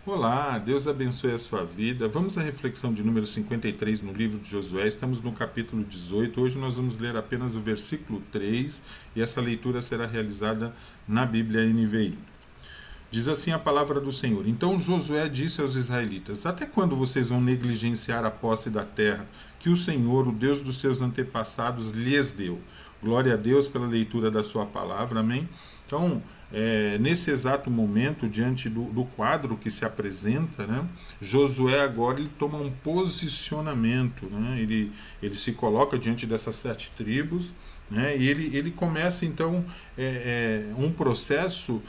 Olá, Deus abençoe a sua vida. Vamos à reflexão de número 53 no livro de Josué. Estamos no capítulo 18. Hoje nós vamos ler apenas o versículo 3 e essa leitura será realizada na Bíblia NVI. Diz assim a palavra do Senhor: Então Josué disse aos israelitas: Até quando vocês vão negligenciar a posse da terra que o Senhor, o Deus dos seus antepassados, lhes deu? Glória a Deus pela leitura da sua palavra, amém? Então, nesse exato momento, diante do quadro que se apresenta, né, Josué agora ele toma um posicionamento, né, ele se coloca diante dessas 7 tribos, né, e ele começa então um processo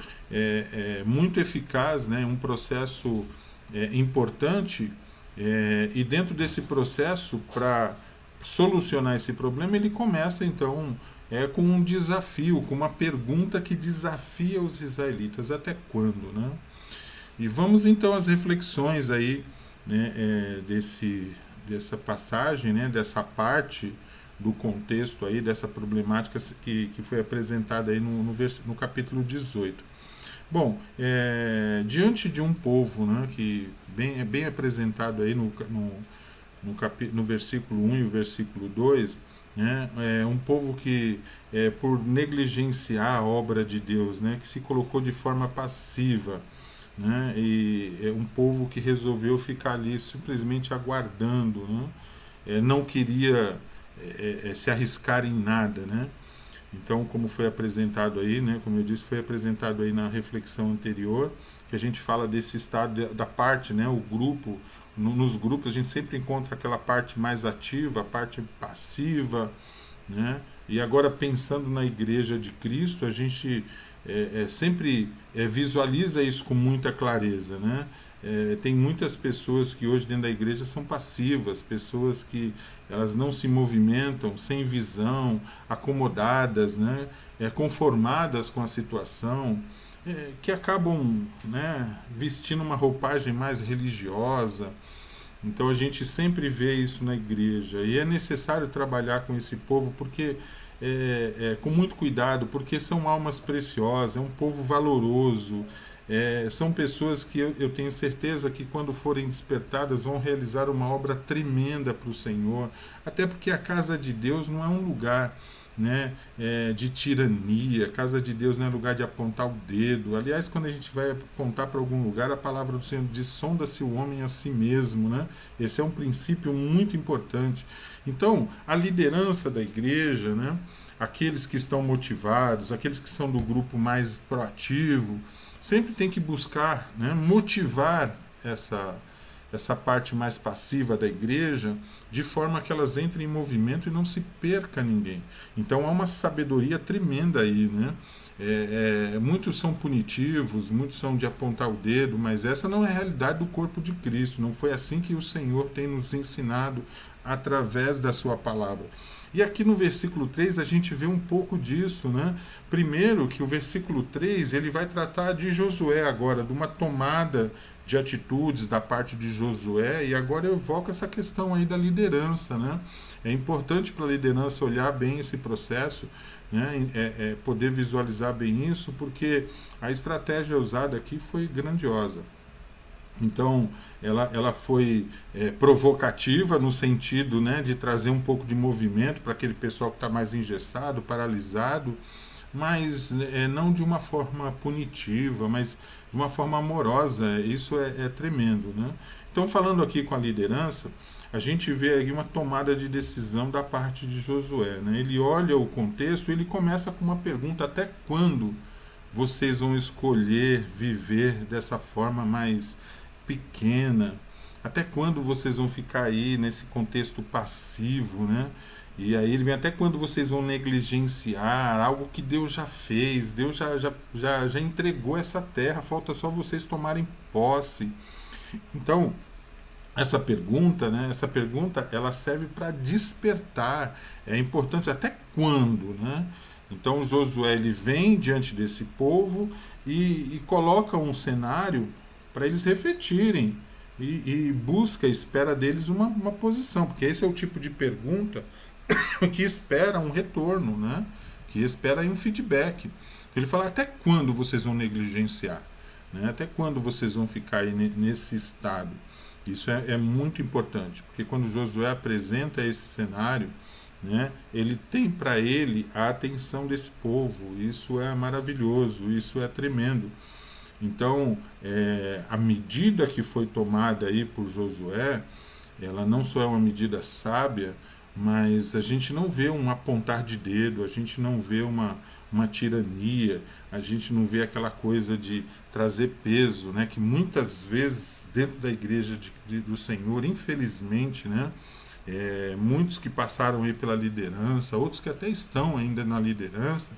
muito eficaz, né, um processo importante, e dentro desse processo, para solucionar esse problema, ele começa então com um desafio, com uma pergunta que desafia os israelitas: até quando, né? E vamos então às reflexões aí, né, dessa passagem, né, dessa parte do contexto aí, dessa problemática que foi apresentada aí no capítulo 18. Bom, diante de um povo, né, que é bem apresentado aí no versículo 1 e o versículo 2, né, um povo que, por negligenciar a obra de Deus, né, que se colocou de forma passiva, né, e é um povo que resolveu ficar ali simplesmente aguardando, né, não queria se arriscar em nada, né. Então, como foi apresentado aí, né, como eu disse, foi apresentado aí na reflexão anterior, que a gente fala desse estado da parte, né, o grupo, nos grupos a gente sempre encontra aquela parte mais ativa, a parte passiva, né, e agora pensando na igreja de Cristo, a gente sempre visualiza isso com muita clareza, né. Tem muitas pessoas que hoje dentro da igreja são passivas, pessoas que elas não se movimentam, sem visão, acomodadas, né, conformadas com a situação, que acabam, né, vestindo uma roupagem mais religiosa. Então a gente sempre vê isso na igreja e é necessário trabalhar com esse povo porque com muito cuidado, porque são almas preciosas, é um povo valoroso. São pessoas que eu tenho certeza que quando forem despertadas vão realizar uma obra tremenda para o Senhor, até porque a casa de Deus não é um lugar, né, de tirania. A casa de Deus não é lugar de apontar o dedo. Aliás, quando a gente vai apontar para algum lugar, a palavra do Senhor diz: sonda-se o homem a si mesmo, né? Esse é um princípio muito importante. Então, a liderança da igreja, né, aqueles que estão motivados, aqueles que são do grupo mais proativo, sempre tem que buscar, né, motivar essa parte mais passiva da igreja, de forma que elas entrem em movimento e não se perca ninguém. Então há uma sabedoria tremenda aí, né? Muitos são punitivos, muitos são de apontar o dedo, mas essa não é a realidade do corpo de Cristo. Não foi assim que o Senhor tem nos ensinado através da sua palavra. E aqui no versículo 3 a gente vê um pouco disso, né? Primeiro que o versículo 3 ele vai tratar de Josué agora, de uma tomada de atitudes da parte de Josué, e agora eu evoco essa questão aí da liderança, né? É importante para a liderança olhar bem esse processo, né? Poder visualizar bem isso, porque a estratégia usada aqui foi grandiosa. Então, ela foi provocativa no sentido, né, de trazer um pouco de movimento para aquele pessoal que está mais engessado, paralisado, mas não de uma forma punitiva, mas de uma forma amorosa. Isso é tremendo, né? Então, falando aqui com a liderança, a gente vê aí uma tomada de decisão da parte de Josué, né? Ele olha o contexto e ele começa com uma pergunta: até quando vocês vão escolher viver dessa forma mais pequena? Até quando vocês vão ficar aí nesse contexto passivo, né? E aí ele vem: até quando vocês vão negligenciar algo que Deus já fez? Deus já entregou essa terra, falta só vocês tomarem posse. Então, essa pergunta ela serve para despertar. É importante: até quando, né? Então Josué ele vem diante desse povo e coloca um cenário para eles refletirem e busca, espera deles uma posição, porque esse é o tipo de pergunta que espera um retorno, né? Que espera aí um feedback. Ele fala: até quando vocês vão negligenciar? né? Até quando vocês vão ficar aí nesse estado? Isso é muito importante, porque quando Josué apresenta esse cenário, né, ele tem para ele a atenção desse povo. Isso é maravilhoso, isso é tremendo. Então, a medida que foi tomada aí por Josué, ela não só é uma medida sábia, mas a gente não vê um apontar de dedo, a gente não vê uma tirania, a gente não vê aquela coisa de trazer peso, né, que muitas vezes dentro da igreja do Senhor, infelizmente, né, muitos que passaram aí pela liderança, outros que até estão ainda na liderança,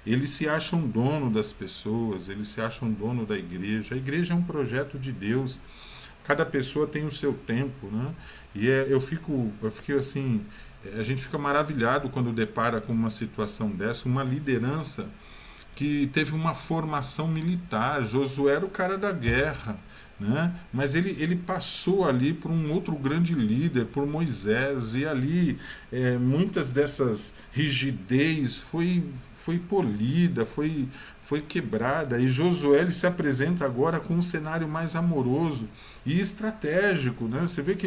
eles se acham dono das pessoas, eles se acham dono da igreja. A igreja é um projeto de Deus. Cada pessoa tem o seu tempo, né? E eu fico assim, a gente fica maravilhado quando depara com uma situação dessa, uma liderança que teve uma formação militar. Josué era o cara da guerra, né? Mas ele passou ali por um outro grande líder, por Moisés, e ali muitas dessas rigidez foi polida, foi quebrada, e Josué ele se apresenta agora com um cenário mais amoroso e estratégico, né? Você vê que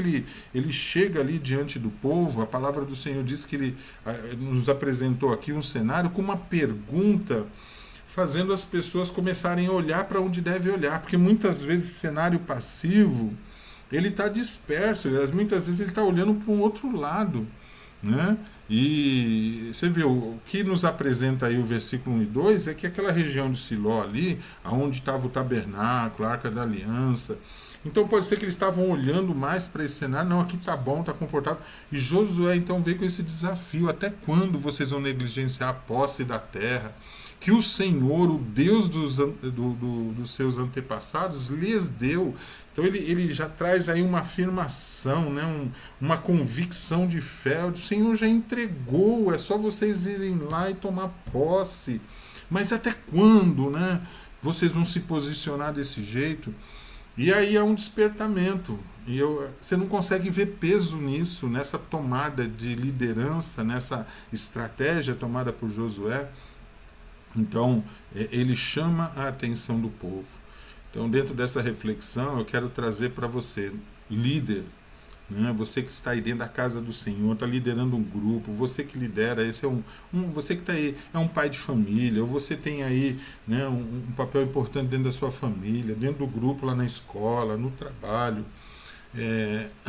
ele chega ali diante do povo. A palavra do Senhor diz que ele nos apresentou aqui um cenário com uma pergunta, fazendo as pessoas começarem a olhar para onde deve olhar, porque muitas vezes cenário passivo ele está disperso, muitas vezes ele está olhando para um outro lado, né? E você viu, o que nos apresenta aí o versículo 1 e 2 é que aquela região de Siló ali, onde estava o tabernáculo, a Arca da Aliança, então pode ser que eles estavam olhando mais para esse cenário. Não, aqui tá bom, tá confortável. E Josué então veio com esse desafio: até quando vocês vão negligenciar a posse da terra que o Senhor, o Deus dos seus antepassados, lhes deu? Então ele já traz aí uma afirmação, né? Uma convicção de fé. O Senhor já entregou, é só vocês irem lá e tomar posse. Mas até quando, né, vocês vão se posicionar desse jeito? E aí é um despertamento. Você não consegue ver peso nisso, nessa tomada de liderança, nessa estratégia tomada por Josué. Então, ele chama a atenção do povo. Então, dentro dessa reflexão, eu quero trazer para você, líder, né? Você que está aí dentro da casa do Senhor, está liderando um grupo, você que lidera, esse você que está aí, é um pai de família, ou você tem aí, né, um papel importante dentro da sua família, dentro do grupo lá na escola, no trabalho.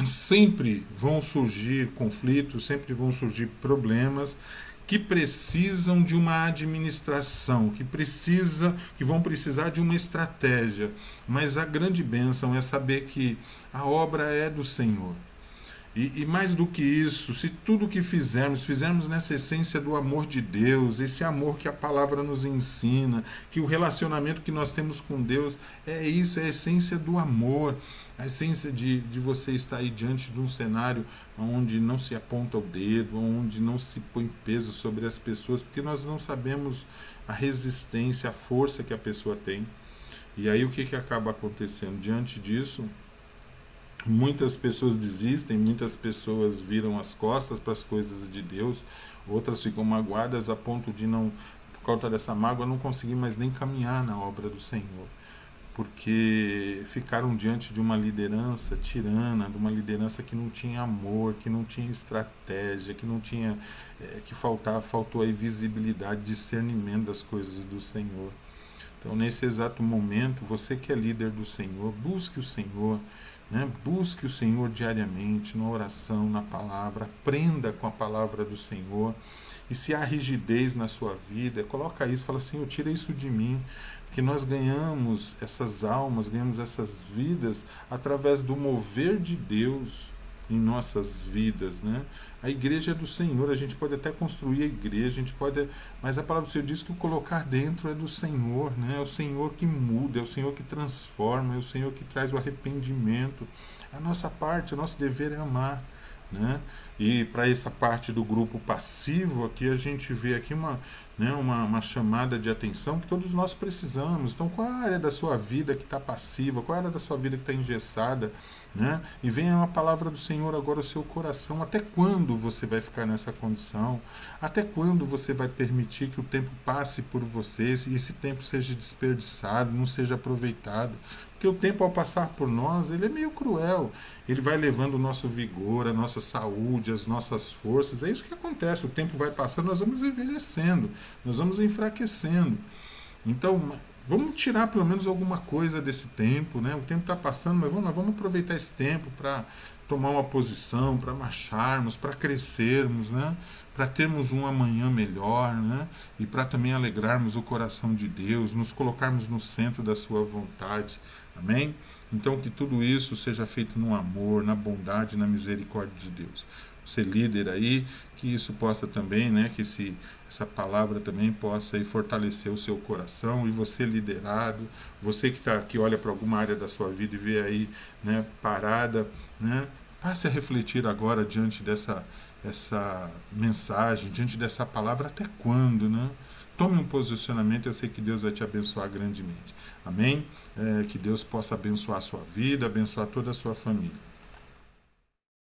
Sempre vão surgir conflitos, sempre vão surgir problemas que precisam de uma administração, que vão precisar de uma estratégia. Mas a grande bênção é saber que a obra é do Senhor. E mais do que isso, se tudo que fizermos nessa essência do amor de Deus, esse amor que a palavra nos ensina, que o relacionamento que nós temos com Deus é isso, é a essência do amor, a essência de você estar aí diante de um cenário onde não se aponta o dedo, onde não se põe peso sobre as pessoas, porque nós não sabemos a resistência, a força que a pessoa tem. E aí o que acaba acontecendo? Diante disso, muitas pessoas desistem, muitas pessoas viram as costas para as coisas de Deus, outras ficam magoadas a ponto de não, por causa dessa mágoa, não conseguir mais nem caminhar na obra do Senhor, porque ficaram diante de uma liderança tirana, de uma liderança que não tinha amor, que não tinha estratégia, que não tinha, que faltou aí visibilidade, discernimento das coisas do Senhor. Então, nesse exato momento, você que é líder do Senhor, busque o Senhor, né? Busque o Senhor diariamente, na oração, na palavra, aprenda com a palavra do Senhor. E se há rigidez na sua vida, coloca isso, fala: Senhor, tira isso de mim, que nós ganhamos essas almas, ganhamos essas vidas através do mover de Deus em nossas vidas, né? A igreja é do Senhor, a gente pode até construir a igreja, a gente pode, mas a palavra do Senhor diz que o colocar dentro é do Senhor, né? É o Senhor que muda, é o Senhor que transforma, é o Senhor que traz o arrependimento. A nossa parte, o nosso dever é amar, né? E para essa parte do grupo passivo, aqui a gente vê aqui uma chamada de atenção que todos nós precisamos. Então, qual é a área da sua vida que está passiva? Qual é a área da sua vida que está engessada? Né? E venha a palavra do Senhor agora ao seu coração. Até quando você vai ficar nessa condição? Até quando você vai permitir que o tempo passe por você e esse tempo seja desperdiçado, não seja aproveitado? Porque o tempo, ao passar por nós, ele é meio cruel. Ele vai levando o nosso vigor, a nossa saúde, as nossas forças. É isso que acontece. O tempo vai passando, nós vamos envelhecendo, nós vamos enfraquecendo. Então, vamos tirar pelo menos alguma coisa desse tempo, né? O tempo está passando, mas vamos aproveitar esse tempo para tomar uma posição, para marcharmos, para crescermos, né? Para termos um amanhã melhor, né? E para também alegrarmos o coração de Deus, nos colocarmos no centro da sua vontade. Amém? Então que tudo isso seja feito no amor, na bondade, na misericórdia de Deus. Você líder aí, que isso possa também, né, que essa palavra também possa aí fortalecer o seu coração, e você liderado, você que olha para alguma área da sua vida e vê aí, né, parada, né, passe a refletir agora diante essa mensagem, diante dessa palavra, até quando, né? Tome um posicionamento, eu sei que Deus vai te abençoar grandemente. Amém? Que Deus possa abençoar a sua vida, abençoar toda a sua família.